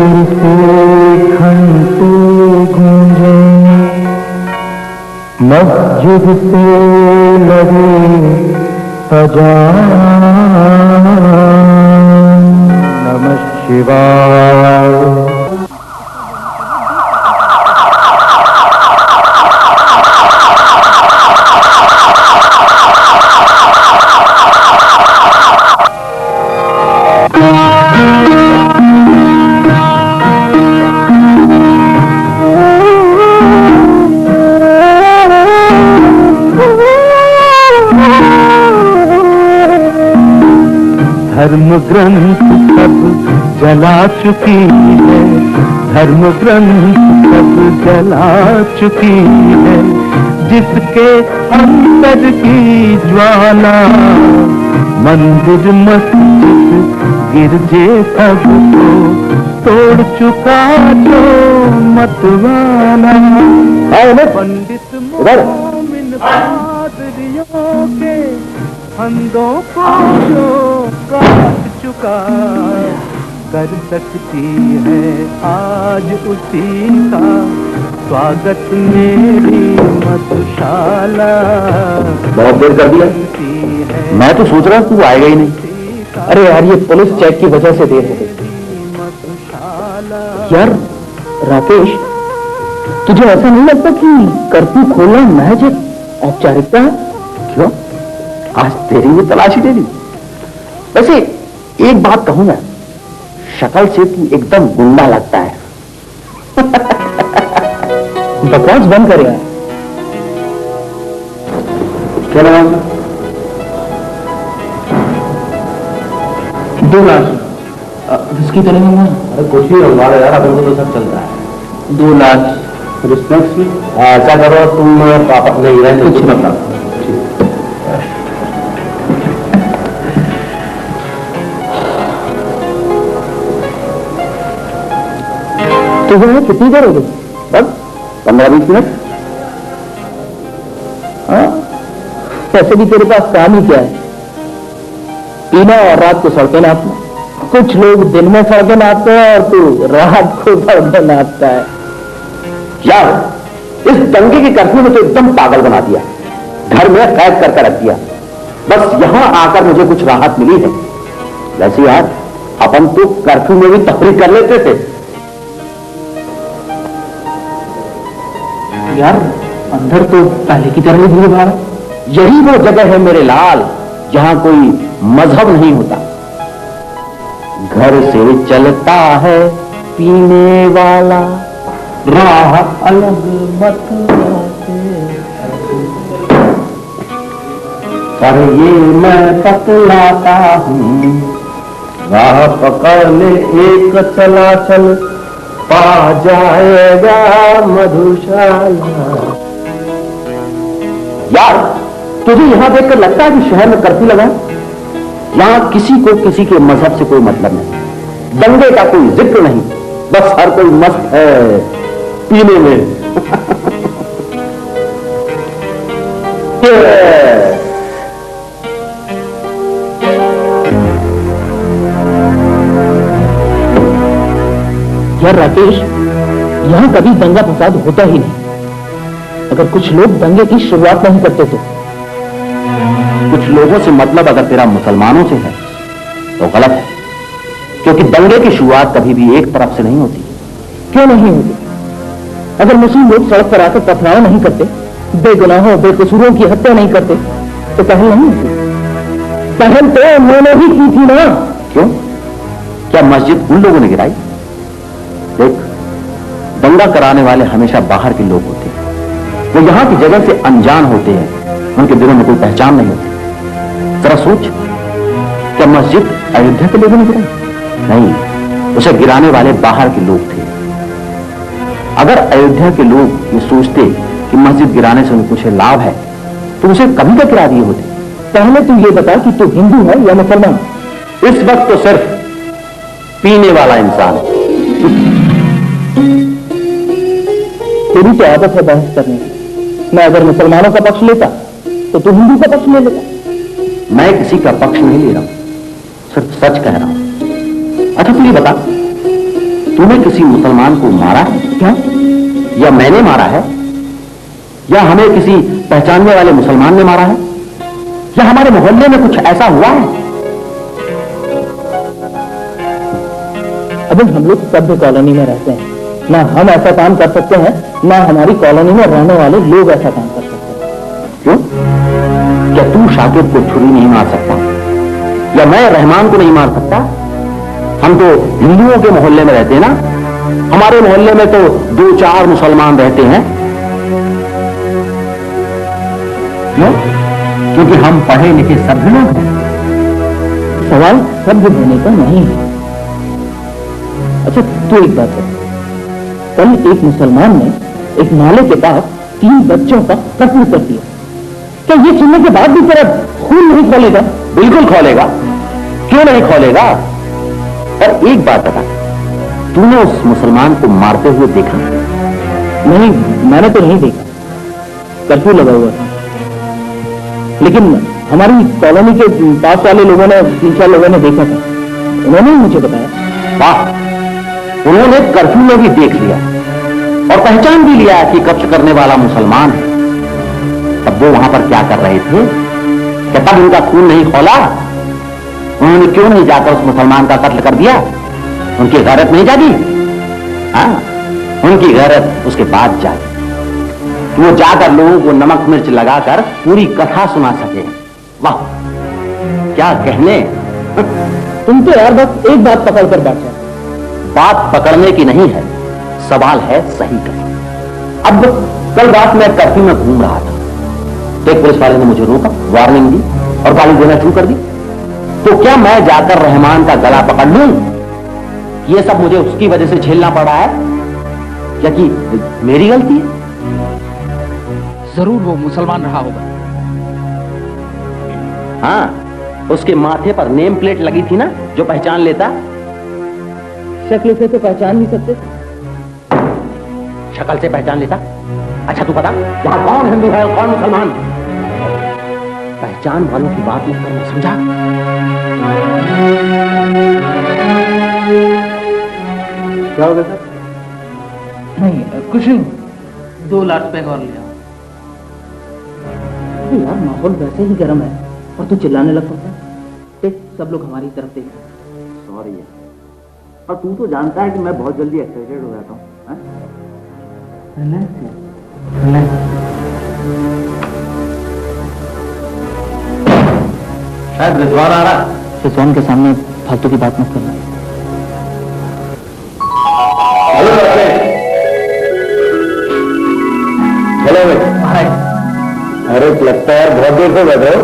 दूर से घंटे गूंजे, मस्जिद से लगे अजान, नमः शिवाय। धर्म ग्रंथ सब जला चुकी है, धर्म ग्रंथ सब जला चुकी है, जिसके अंदर की ज्वाला मंदिर मस्जिद गिरजे सबको तोड़ चुका जो मतवाला। पंडित मोमिन पादरियों के फंदों को जो काट चुका, कर सकती है आज उसी का स्वागत मेरी मधुशाला। बहुत देर कर दिया, मैं तो सोच रहा हूँ तू आएगा ही नहीं। अरे यार, ये पुलिस चेक की वजह से देर हो गई। यार राकेश, तुझे ऐसा नहीं लगता कि कर्फ्यू खोलना महज एक औपचारिकता है? क्यों? आज तेरी भी तलाशी दे दी। वैसे एक बात कहूं मैं, शक्ल से तू एकदम गुंडा लगता है। बकवास बंद कर यार। क्या नाम? 2 लाख जिसकी तरह में। अरे कुछ ही रंगवा यार, अपन को तो सब चलता है। 2 लाख रिस्पेक्ट। ऐसा करो तुम पापा नहीं रहे कुछ बता। तो वो कितनी देर हो गई? बस 15-20 मिनट। हाँ, वैसे भी तेरे पास काम ही क्या है? पीना और रात को सड़कें नापना। कुछ लोग दिन में सड़कें नापते हैं और तू रात को सड़कें नापता है। यार, इस दंगे के कर्फ्यू में तो एकदम पागल बना दिया, घर में कैद करके रख दिया। बस यहां आकर मुझे कुछ राहत मिली है। वैसे यार, अपन तो कर्फ्यू में भी तफरीक कर लेते थे। यार अंदर तो पहले की तरह ही भीड़ भाड़। यही वो जगह है मेरे लाल जहां कोई मजहब नहीं होता। घर से चलता है पीने वाला, राह अलग मत पर ये मैं पतलाता हूँ, राह पकड़ ले एक चला चल, पा जाएगा मधुशाला। यार तुझे यहां देखकर लगता है कि शहर में कर्फ्यू लगा? यहां किसी को किसी के मजहब से कोई मतलब नहीं, दंगे का कोई जिक्र नहीं, बस हर कोई मस्त है पीने में। यार राकेश, यहां कभी दंगा फसाद होता ही नहीं। अगर कुछ लोग दंगे की शुरुआत नहीं करते तो। कुछ लोगों से मतलब अगर तेरा मुसलमानों से है तो गलत है, क्योंकि दंगे की शुरुआत कभी भी एक तरफ से नहीं होती। क्यों नहीं होती? अगर मुस्लिम लोग सड़क पर आकर पथराव नहीं करते, बेगुनाहों बेकसूरों की हत्या नहीं करते, तो पहल नहीं होती। पहल तो उन्होंने ही की थी ना। क्यों? क्या मस्जिद उन लोगों ने गिराई? देख, दंगा कराने वाले हमेशा बाहर के लोग होते हैं। वो यहां की जगह से अनजान होते हैं, उनके दिलों में कोई पहचान नहीं होती। जरा सोच, क्या मस्जिद अयोध्या के लोगों ने गिराई? नहीं, उसे गिराने वाले बाहर के लोग थे। अगर अयोध्या के लोग ये सोचते कि मस्जिद गिराने से उन्हें कुछ लाभ है, तो उसे कभी का गिरा दिए होते। पहले तू ये बता कि तू हिंदू है या मुसलमान? इस वक्त तो सिर्फ पीने वाला इंसान। तेरी तो आदत है बहस करने की। मैं अगर मुसलमानों का पक्ष लेता तो तू हिंदू का पक्ष ले लेता। मैं किसी का पक्ष नहीं ले रहा हूं, सिर्फ सच कह रहा हूं। अच्छा तू ये बता, तूने किसी मुसलमान को मारा है क्या? या मैंने मारा है? या हमें किसी पहचानने वाले मुसलमान ने मारा है? या हमारे मोहल्ले में कुछ ऐसा हुआ है? अभी हम लोग सभ्य कॉलोनी में रहते हैं, ना हम ऐसा काम कर सकते हैं, ना हमारी कॉलोनी में रहने वाले लोग ऐसा काम कर सकते हैं। क्यों? क्या तू शाकिर को छुरी नहीं मार सकता? या मैं रहमान को नहीं मार सकता? हम तो हिंदुओं के मोहल्ले में रहते हैं ना। हमारे मोहल्ले में तो 2-4 मुसलमान रहते हैं। क्यों? क्योंकि हम पढ़े लिखे सभ्य लोग हैं। सवाल सभ्य होने का नहीं है। अच्छा तू एक बात है, कल एक मुसलमान ने एक नाले के पास 3 बच्चों का कत्ल कर दिया। क्या ये सुनने के बाद भी तेरा खून नहीं खोलेगा? बिल्कुल खोलेगा, क्यों नहीं खोलेगा? और एक बात बता, तूने उस मुसलमान को मारते हुए देखा? नहीं, मैंने तो नहीं देखा, कर्फ्यू लगा हुआ था। लेकिन हमारी कॉलोनी के पास वाले लोगों ने 3-4 लोगों ने देखा था, उन्होंने मुझे बताया। वाह, उन्होंने कर्फ्यू में भी देख लिया और पहचान भी लिया कि कत्ल करने वाला मुसलमान है। तब वो वहां पर क्या कर रहे थे? क्या तब उनका खून नहीं खौला? उन्होंने क्यों नहीं जाकर उस मुसलमान का कत्ल कर दिया? उनकी गैरत नहीं जागी? हाँ, उनकी गैरत उसके बाद जागी। वो जाकर लोगों को नमक मिर्च लगाकर पूरी कथा सुना सके। वाह, क्या कहने। तुम तो यार बस एक बात पकड़ कर बैठे। बात पकड़ने की नहीं है, सवाल है सही का। अब कल रात मैं कर्फ्यू में घूम रहा था तो एक पुलिस वाले ने मुझे रोका, वार्निंग दी और गाली देना शुरू कर दी। तो क्या मैं जाकर रहमान का गला पकड़ लूं? ये सब मुझे उसकी वजह से झेलना पड़ा है? क्या कि मेरी गलती है? जरूर वो मुसलमान रहा होगा। हाँ, उसके माथे पर नेम प्लेट लगी थी ना, जो पहचान लेता। शक्ल से तो पहचान नहीं सकते। शक्ल से पहचान लेता? अच्छा तू बता, यहां कौन हिंदू है और कौन मुसलमान? पहचान वालों की बात नहीं करना, समझा? क्या होगा सर? नहीं कुछ नहीं, 2 लाख रुपए और लिया। यार माहौल वैसे ही गर्म है और तू चिल्लाने लग पड़ता है। देख सब लोग हमारी तरफ देख रहे हैं। सॉरी यार, और तू तो जानता है कि मैं बहुत जल्दी एक्साइटेड हो जाता हूँ। शायद रिजवान आ रहा। रिजवान के सामने फालतू की बात मत करना। हेलो भाई। अरे लगता है बहुत देर से बैठे हो।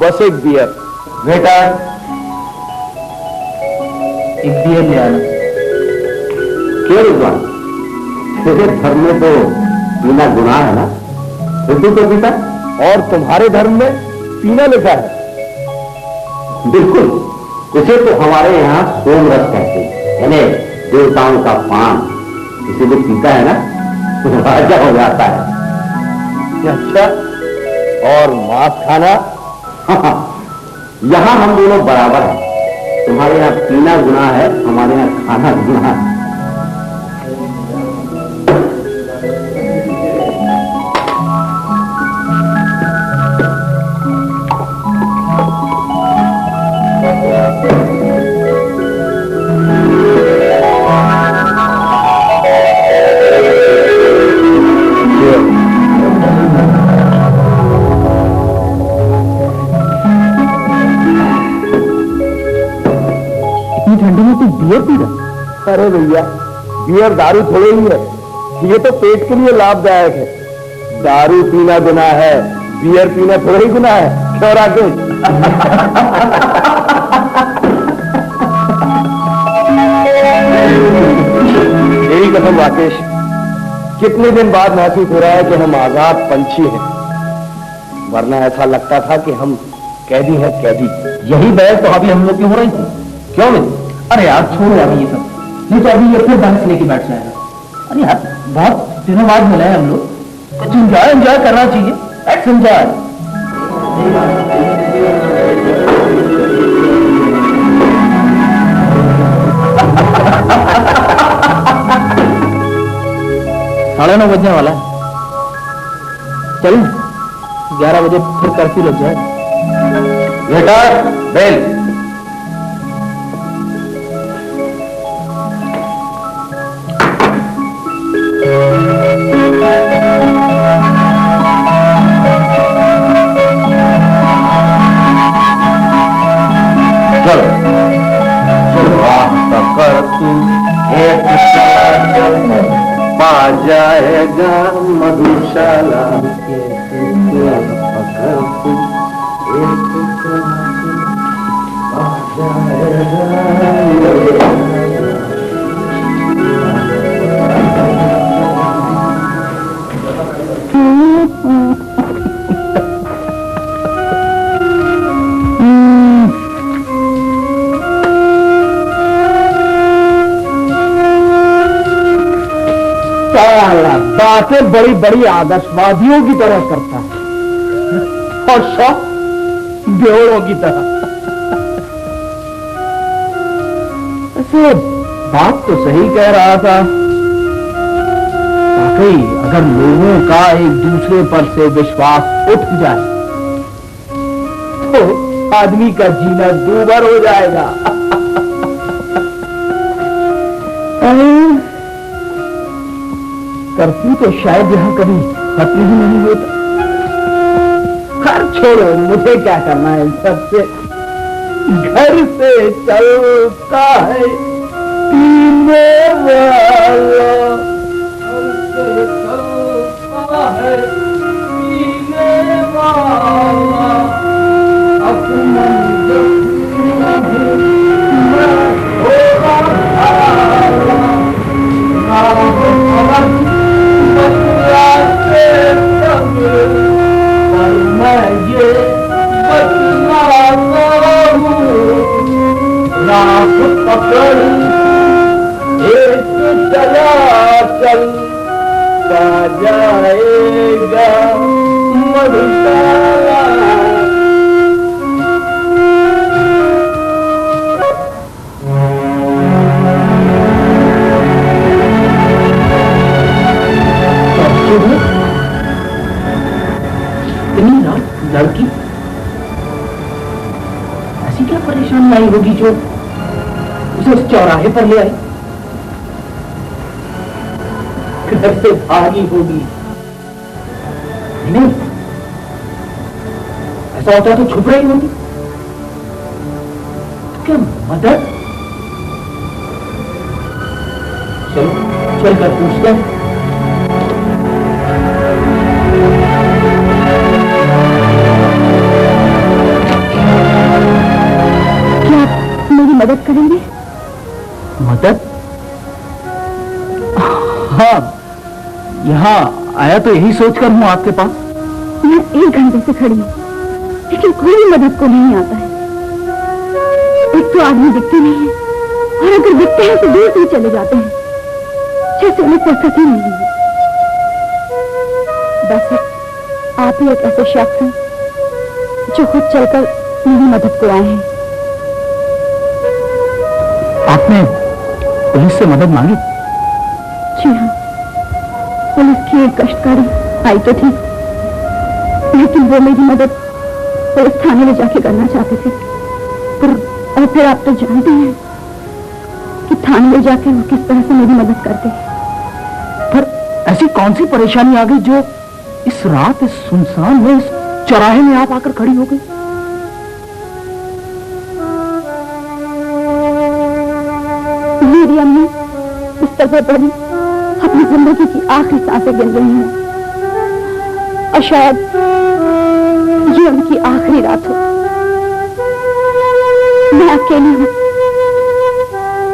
बस एक बियर बेटा, एक बियर ले आना। क्यों रिजवान? तेरे धर्म में तो पीना गुनाह है ना? हिंदू तो पीता, और तुम्हारे धर्म में पीना लिखा है। बिल्कुल, इसे तो हमारे यहाँ सोम रस कहते हैं, यानी देवताओं का पान। इसीलिए पीता है ना तो राजा हो जाता है। अच्छा, और मांस खाना? यहाँ हम दोनों बराबर हैं। तुम्हारे यहाँ पीना गुनाह है, हमारे यहाँ खाना गुनाह है। ठंडी में तू बियर पी रहा? अरे भैया, बियर दारू थोड़े ही है, ये तो पेट के लिए लाभदायक है। दारू पीना गुनाह है, बियर पीना थोड़ा ही गुनाह है। क्यों राकेश? मेरी कसम राकेश, कितने दिन बाद महसूस हो रहा है कि हम आजाद पंछी हैं, वरना ऐसा लगता था कि हम कैदी हैं, कैदी। यही बहस तो अभी हम लोग की हो रही थी। क्यों नहीं? अरे यार छोड़ो अभी ये सब, नहीं तो अभी ये फिर बहस लेके बैठ जाएगा। अरे यार बहुत दिनों बाद मिले हैं हम लोग, कुछ एंजॉय करना चाहिए। Let's enjoy. साढ़े 9 बजने वाला है। चल 11 बजे फिर कर्फ्यू लग जाए। बेटा बेल। चलो कर तू एक पा जाएगा मधुशाला के पकड़ तू एक पा बातें बड़ी बड़ी आदर्शवादियों की तरह करता है और शौक बेहोड़ों की तरह। ऐसे बात तो सही कह रहा था। वाकई अगर लोगों का एक दूसरे पर से विश्वास उठ जाए तो आदमी का जीना दूभर हो जाएगा। कर्फ्यू तो शायद यहां कभी खत्म ही नहीं होता। खैर छोड़ो, मुझे क्या करना है सबसे। घर से चलता है पीने वाला, घर से चलता है पीने वाला, अपना मैं ये बतलाता हूँ, राह पकड़ एक चला चल पा जाएगा मधुशाला। लड़की ऐसी क्या परेशानी आई होगी जो उसे उस चौराहे पर ले आई? घर से भागी होगी। नहीं, ऐसा होता तो छुप रही होगी। क्या मदद? चलो चलकर पूछते हैं। मदद करेंगे? मदद? हाँ, यहाँ आया तो यही सोचकर हूँ आपके पास। मैं 1 घंटे से खड़ी हूँ, लेकिन कोई मदद को नहीं आता है। एक तो आदमी दिखते नहीं है, और अगर दिखते हैं तो दूर से चले जाते हैं, जैसे उन्हें फुर्सत ही नहीं है। बस आप ही एक ऐसे शख्स हैं जो खुद चलकर मेरी मदद को आए हैं। आपने पुलिस से मदद मांगी? जी हाँ, पुलिस की एक कष्टकारी आई तो थी, लेकिन वो मेरी मदद पुलिस थाने में जाके करना चाहते थे। और फिर आप तो जानते हैं कि थाने में जाके वो किस तरह से मेरी मदद करते हैं। पर ऐसी कौन सी परेशानी आ गई जो इस रात इस सुनसान में इस चौराहे में आप आकर खड़ी हो गई? मेरी अम्मी इस तरह पड़ी अपनी जिंदगी की आखिरी सांसें गिन रही हैं, और शायद ये उनकी आखिरी रात हो। मैं अकेली हूँ,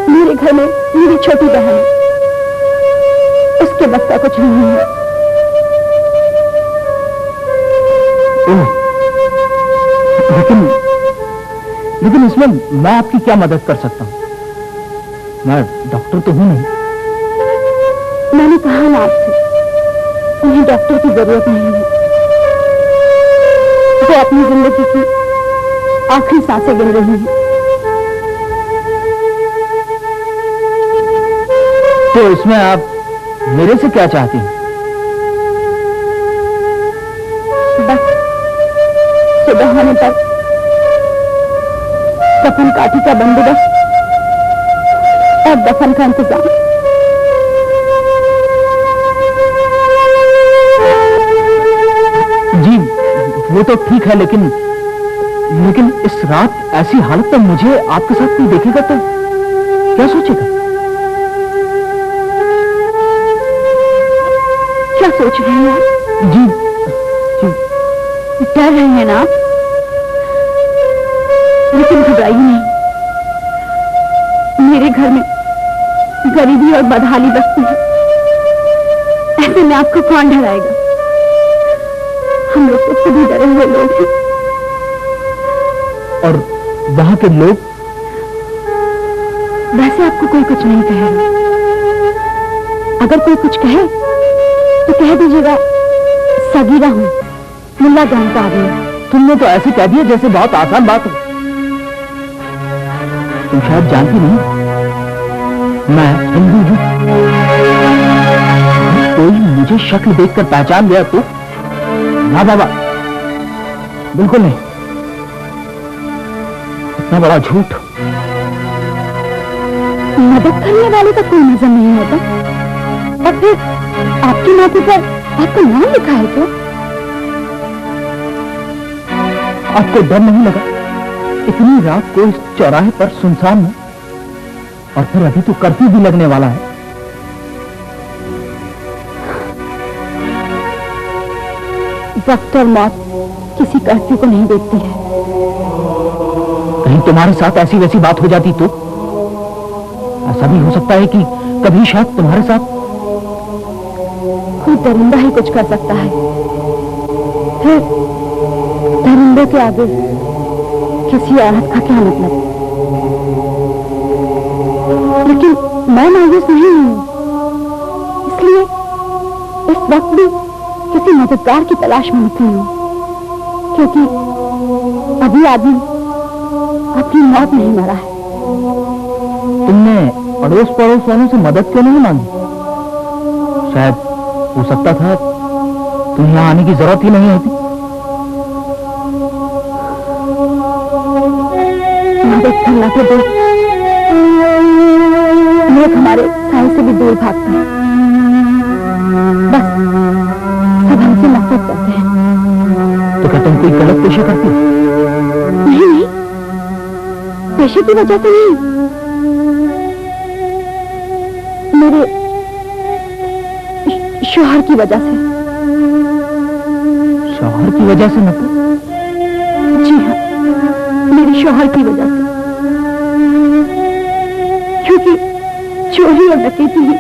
मेरे घर में मेरी छोटी बहन, उसके बस का कुछ नहीं है। लेकिन इसमें मैं आपकी क्या मदद कर सकता हूँ? मैं डॉक्टर तो हूं नहीं। मैंने कहा ना आपसे उन्हें डॉक्टर की जरूरत नहीं है। वो अपनी जिंदगी की आखिरी सांसें गिन रही हैं। तो इसमें आप मेरे से क्या चाहती हैं? बस सुबह होने पर कफन काठी का बंदोबस्त और दफन का इंतजाम। जी वो तो ठीक है, लेकिन इस रात ऐसी हालत में मुझे आपके साथ कोई देखेगा तो क्या सोचेगा? क्या सोच रहे हैं आप? जी डर रहे हैं ना आप? लेकिन घबराइए नहीं। मेरे घर में गरीबी और बदहाली बसती है। ऐसे में आपको कौन डराएगा? हम लोग तो खुद ही डरे हुए लोग हैं। और वहां के लोग? वैसे आपको कोई कुछ नहीं कहेगा। अगर कोई कुछ कहे तो कह दीजिएगा सगीरा हूं, मुल्ला जान का आदमी। तुमने तो ऐसे कह दिया जैसे बहुत आसान बात हो। तुम शायद जानती नहीं, मैं हिंदू हूं। कोई मुझे शक्ल देखकर पहचान गया तो? ना बाबा, बिल्कुल नहीं। इतना बड़ा झूठ। मदद करने वाले का कोई नजर नहीं होता। और फिर आपकी माथे पर आपका नाम लिखा है तो? आपको डर नहीं लगा इतनी रात को इस चौराहे पर सुनसान में? और फिर अभी तो कर्फ्यू भी लगने वाला है। वक्त और मौत किसी कर्फ्यू को नहीं देखती है। कहीं तुम्हारे साथ ऐसी वैसी बात हो जाती तो? ऐसा भी हो सकता है कि कभी शायद तुम्हारे साथ कोई दरिंदा ही कुछ कर सकता है। फिर दरिंदे के आगे किसी औरत का क्या मतलब? लेकिन मैं मायूस नहीं हूं, इसलिए इस वक्त भी किसी मददगार की तलाश में निकली हूं, क्योंकि अभी आदमी अपनी मौत नहीं मरा है। तुमने अड़ोस पड़ोस वालों से मदद क्यों नहीं मांगी? शायद हो सकता था तुम्हें यहाँ आने की जरूरत ही नहीं होती। मदद करना तो दो, लोग हमारे साय से भी दूर भागते हैं। बस सब हमसे नफरत करते हैं। तो क्या तुम कोई गलत पेशा करती हो? नहीं, पेशे की वजह से नहीं, मेरे शौहर की वजह से। शौहर की वजह से नफरत? जी हाँ, मेरे शौहर की वजह से। क्योंकि चोरी और डकैती ही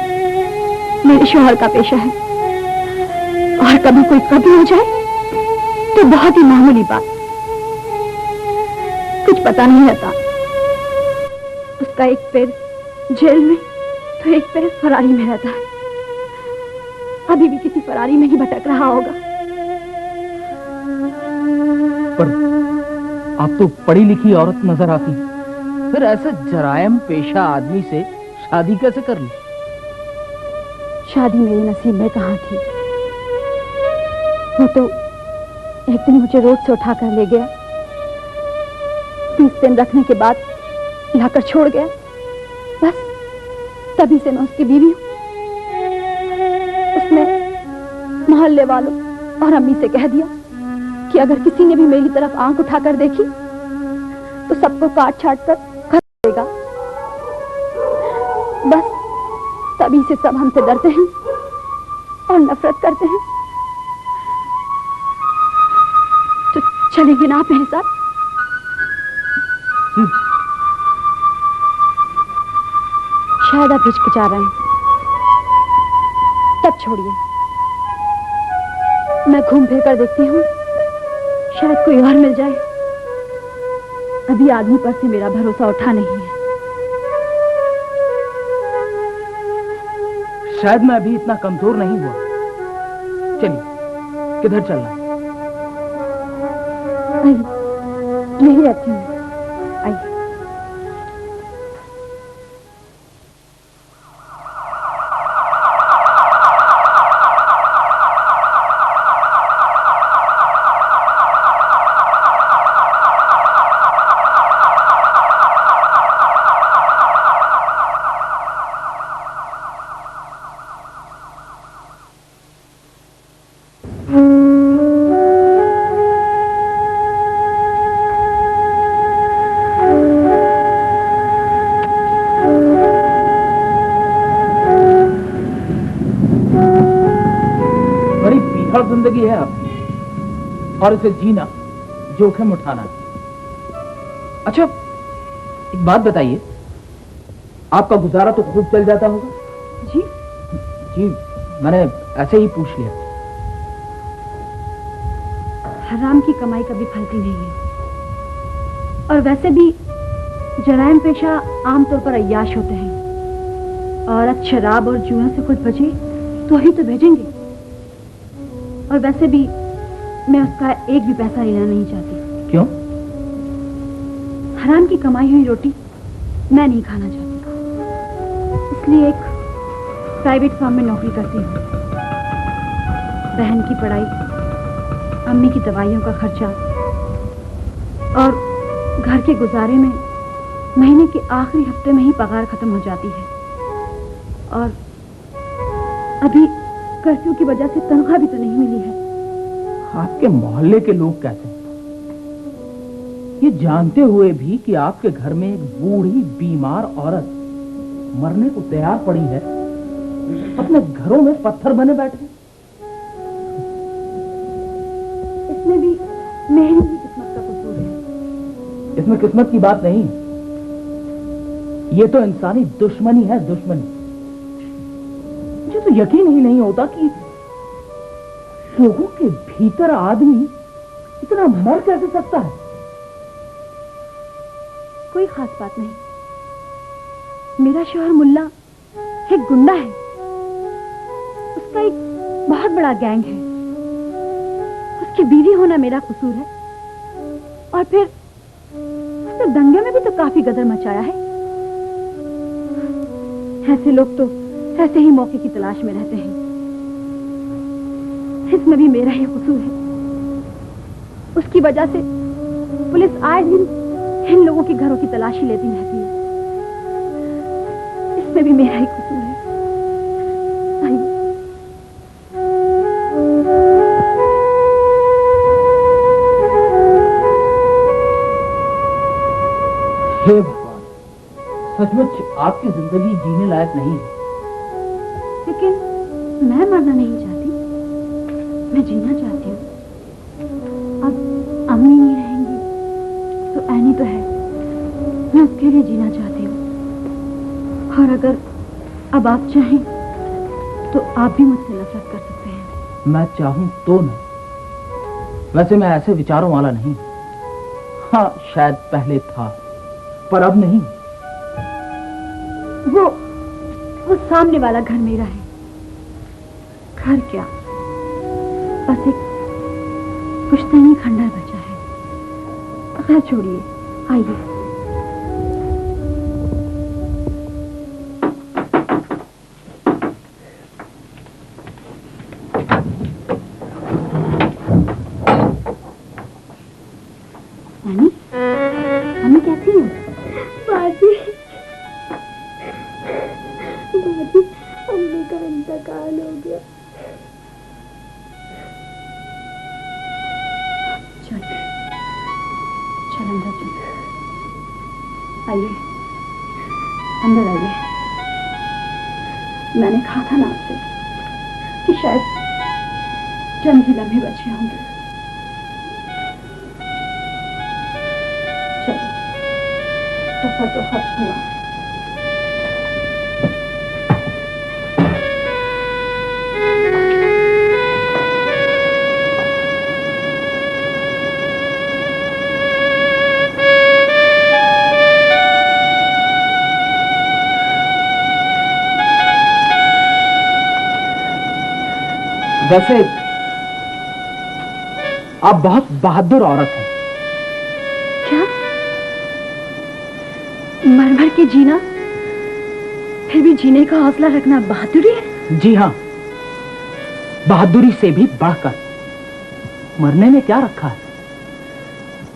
मेरे शौहर का पेशा है। और कभी कोई कभी हो जाए तो बहुत ही मामूली बात, कुछ पता नहीं रहता। उसका एक पैर जेल में तो एक पैर फरारी में रहता है। अभी भी किसी फरारी में ही भटक रहा होगा। पर आप तो पढ़ी लिखी औरत नजर आती, फिर ऐसे जरायम पेशा आदमी से शादी कैसे कर ली? शादी मेरे नसीब में कहाँ थी। वो तो एक दिन मुझे रोड से उठाकर ले गया, 20 दिन रखने के बाद लाकर छोड़ गया। बस तभी से मैं उसकी बीवी हूँ। उसने मोहल्ले वालों और अम्मी से कह दिया कि अगर किसी ने भी मेरी तरफ आंख उठाकर देखी तो सबको काट छाट कर खत्म देगा। बस तभी से सब हमसे डरते हैं और नफरत करते हैं। तो चलेंगे ना आप मेरे साथ? शायद आप हिचकिचा रहे हैं, तब छोड़िए। मैं घूम फिर कर देखती हूँ, शायद कोई और मिल जाए। अभी आदमी पर से मेरा भरोसा उठा नहीं है। शायद मैं अभी इतना कमजोर नहीं हुआ चलिए, किधर चलना? आइए, यही अच्छी है, आइए। बड़ी बीहड़ जिंदगी है आपकी, और इसे जीना, जोखिम उठाना। अच्छा, एक बात बताइए, आपका गुजारा तो खूब चल जाता होगा? जी जी, मैंने ऐसे ही पूछ लिया। हराम की कमाई कभी फलती नहीं है, और वैसे भी जराइम पेशा आमतौर पर अय्याश होते हैं। औरत शराब और जुआ से कुछ बचे तो ही तो भेजेंगे, और वैसे भी मैं उसका एक भी पैसा लेना नहीं चाहती। क्यों? हराम की कमाई हुई रोटी मैं नहीं खाना चाहती, इसलिए एक प्राइवेट फर्म में नौकरी करती हूँ। बहन की पढ़ाई, अम्मी की दवाइयों का खर्चा और घर के गुजारे में महीने के आखिरी हफ्ते में ही पगार खत्म हो जाती है, और अभी कर्फ्यू की वजह से तनख्वाह भी तो नहीं मिली है। आपके मोहल्ले के लोग कहते हैं, ये जानते हुए भी कि आपके घर में एक बूढ़ी बीमार औरत मरने को तैयार पड़ी है, अपने घरों में पत्थर बने बैठे। इसमें भी मेरी ही किस्मत का कसूर है। इसमें किस्मत की बात नहीं, ये तो इंसानी दुश्मनी है, दुश्मनी। मुझे तो यकीन ही नहीं होता कि लोगों के भीतर आदमी इतना मर कैसे सकता है। कोई खास बात नहीं, मेरा शौहर मुल्ला एक गुंडा है, उसका एक बहुत बड़ा गैंग है। उसकी बीवी होना मेरा कसूर है, और फिर उसने दंगे में भी तो काफी गदर मचाया है। ऐसे लोग तो ऐसे ही मौके की तलाश में रहते हैं। इसमें भी मेरा ही कसूर है। उसकी वजह से पुलिस आए दिन इन लोगों के घरों की तलाशी लेती रहती है। इसमें भी मेरा ही कसूर है। आइए। हे भगवान, सचमुच आपकी जिंदगी जीने लायक नहीं है। लेकिन मैं मरना नहीं चाहती, मैं जीना चाहती हूँ। अब अम्मी नहीं रहेंगी तो ऐनी तो है, मैं उसके लिए जीना चाहती हूँ। और अगर अब आप चाहें तो आप भी मुझसे नफरत कर सकते हैं। मैं चाहूं तो न, वैसे मैं ऐसे विचारों वाला नहीं। हाँ, शायद पहले था, पर अब नहीं। वो सामने वाला घर मेरा है। घर क्या, बस एक पुश्तैनी खंडर बचा है। खैर छोड़िए, आइए। नानी, मम्मी कैसी हो? बाजी अम्मी का इंतकाल हो गया। चल अंदर चल। आइए, अंदर आइए। मैंने कहा था ना आपसे कि शायद चंद ही लम्हे बचे होंगे। चलो, सफर तो खत्म हुआ। वैसे आप बहुत बहादुर औरत हैं। क्या? मर मर के जीना, फिर भी जीने का हौसला रखना बहादुरी है? जी हाँ, बहादुरी से भी बढ़कर। मरने में क्या रखा है,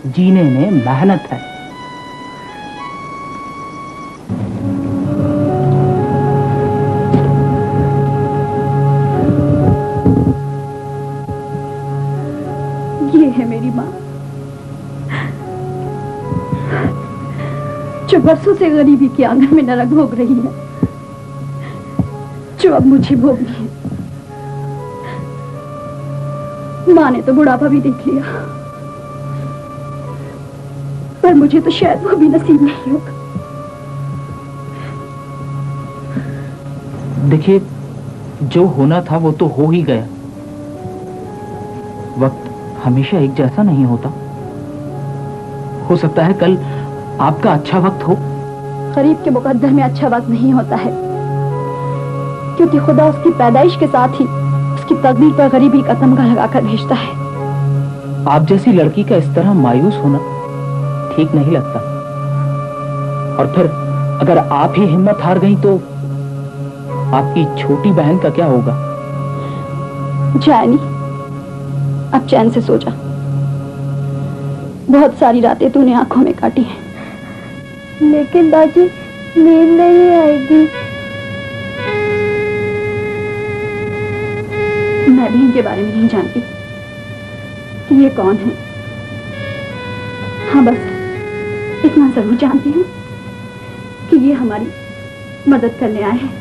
जीने में मेहनत है। ये है मेरी माँ, जो बरसों से गरीबी के आंगन में नरक भोग रही है, जो अब मुझे भोगनी है। माँ ने तो बुढ़ापा भी देख लिया, पर मुझे तो शायद वो भी नसीब नहीं होगा। देखिए, जो होना था वो तो हो ही गया। वक्त हमेशा एक जैसा नहीं होता। हो सकता है कल आपका अच्छा वक्त हो। गरीब के मुकद्दर में अच्छा वक्त नहीं होता है, क्योंकि खुदा उसकी पैदाइश के साथ ही उसकी तकदीर पर गरीबी का तमगा लगाकर भेजता है। आप जैसी लड़की का इस तरह मायूस होना ठीक नहीं लगता। और फिर अगर आप ही हिम्मत हार गई तो आपकी छोटी बहन का क्या होगा? जानी, अब चैन से सो जा। बहुत सारी रातें तूने आंखों में काटी हैं। लेकिन दादी, नींद नहीं आएगी। मैं भी इनके बारे में नहीं जानती कि ये कौन है। हाँ, बस इतना जरूर जानती हूँ कि ये हमारी मदद करने आए हैं।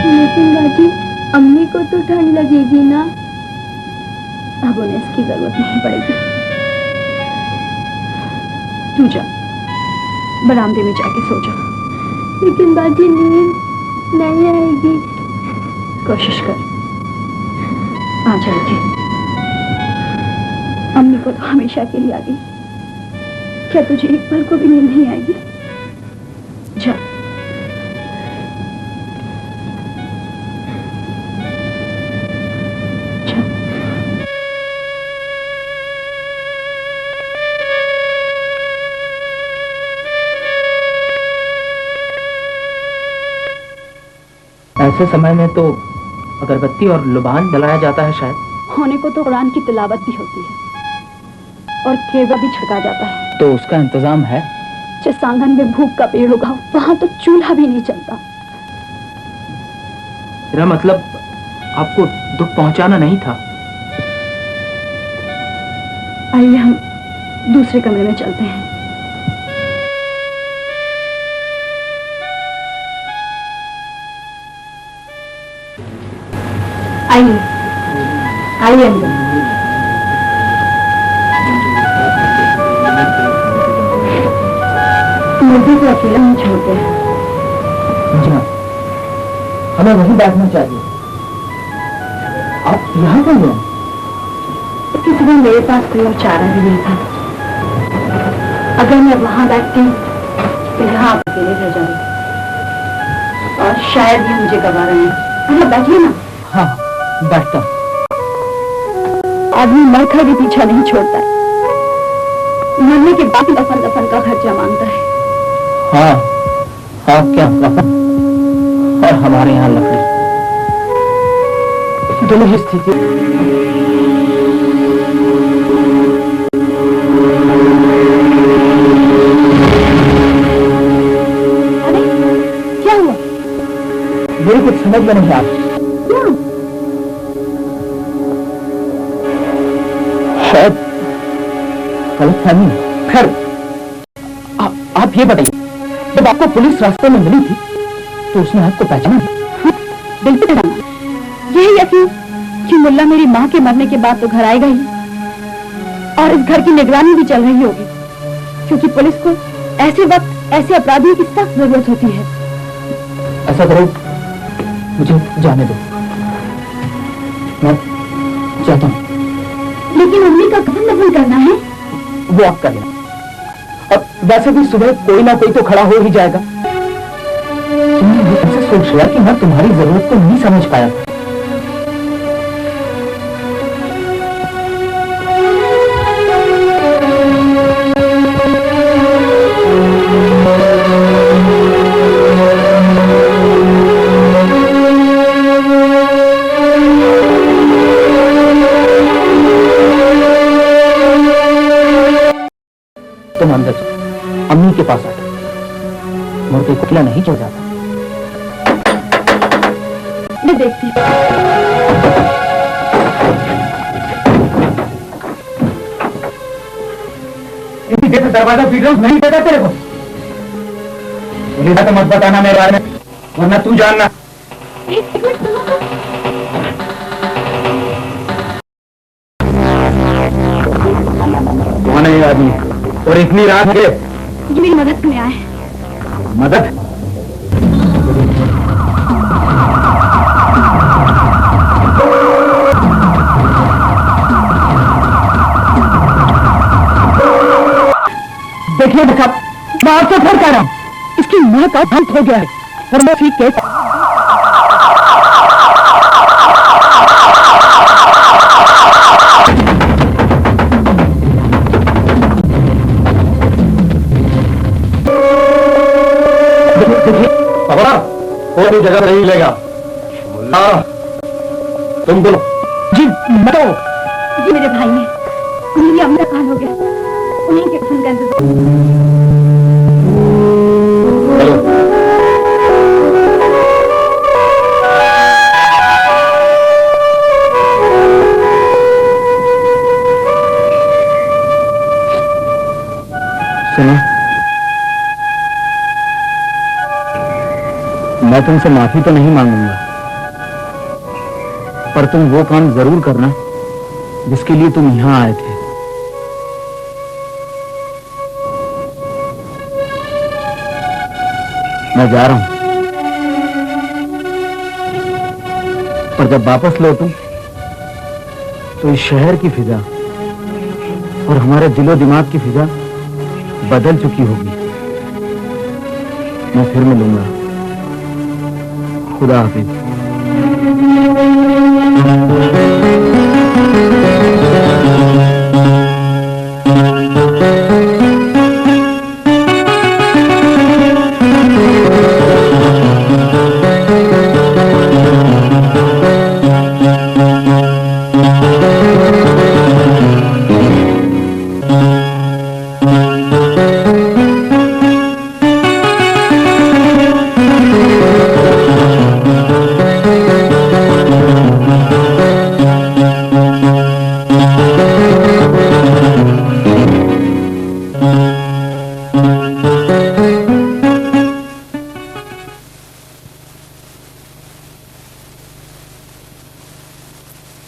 लेकिन दादी, अम्मी को तो ठंड लगेगी ना? अब उन्हें इसकी जरूरत नहीं पड़ेगी। तू जा, बरामदे में जाके सो जा। लेकिन दादी, नींद नहीं आएगी। कोशिश कर, आ जाएगी। अम्मी को तो हमेशा के लिए आ गई। क्या तुझे एक पल को भी नींद नहीं आएगी? जा। ऐसे समय में तो अगरबत्ती और लुबान जलाया जाता है शायद। होने को तो कुरान की तिलावत भी होती है और केवा भी छिड़का जाता है। तो उसका इंतजाम है? जिस आंगन में भूख का पेड़ उगा वहां तो चूल्हा भी नहीं चलता। मेरा मतलब आपको दुख पहुंचाना नहीं था। आइए हम दूसरे कमरे में चलते हैं। आइए आइए अंदर। मुझे तो अकेला नहीं छोड़ते हैं। जी हाँ, हमें वहीं बैठना चाहिए। आप यहाँ क्यों गए? किसी दिन मेरे पास कोई और चारा भी नहीं था। अगर मैं वहां बैठती तो यहाँ आप अकेले रह जाऊंगी और शायद ये मुझे गवारा नहीं। अरे बैठिए ना। हाँ, बैठता हूँ। आदमी मरकर भी पीछा नहीं छोड़ता है, मरने के बाद दफन दफन का खर्चा मांगता है। हाँ हाँ, क्या कहा? और हमारे यहाँ लकड़ी। दोनों ही स्थिति। अरे क्या हुआ? मेरे कुछ समझ में नहीं आ रहा। शायद गलतफहमी। खैर, आप ये बताइए, जब आपको पुलिस रास्ते में मिली थी तो उसने आपको पहचाना? बिल्कुल पहचाना। यही यकीन कि मुल्ला मेरी माँ के मरने के बाद तो घर आएगा ही और इस घर की निगरानी भी चल रही होगी, क्योंकि पुलिस को ऐसे वक्त ऐसे अपराधियों की सख्त जरूरत होती है। ऐसा करो, मुझे जाने दो, मैं जाता हूँ। लेकिन अम्मी का कफन दफन करना है। वो आप कर लेना। वैसे भी सुबह कोई ना कोई तो खड़ा हो ही जाएगा। तुमने ये कैसे सोच लिया कि मैं तुम्हारी जरूरत को नहीं समझ पाया? तुम अंदर चलो, अम्मी के पास आए। मुर्गे को अकेला नहीं छोड़ जाता। मैं देखती हूँ। इतनी देर से दरवाजा पीट रहा हूँ, नहीं पता तेरे को? पुलिस तो मत बताना मेरे बारे में, वरना तू जानना। कौन है ये आदमी और इतनी रात के? ये मेरी मदद में आए। मदद? देखिए बेटा, मैं आपसे फिर कह रहा हूँ, इसकी माँ का अंत हो गया है और मैं ठीक है। कोई जगह नहीं मिलेगा। तुम बोलो। जी मैं तो जी मेरे भाई ने, उन्हें अम्मा काल हो गया, उन्हीं के खून का इंतजार। सुनो, मैं तुमसे माफी तो नहीं मांगूंगा, पर तुम वो काम जरूर करना जिसके लिए तुम यहां आए थे। मैं जा रहा हूं, पर जब वापस लौटूं तो इस शहर की फिजा और हमारे दिलो दिमाग की फिजा बदल चुकी होगी। मैं फिर मिलूंगा। खुदा हाफिज।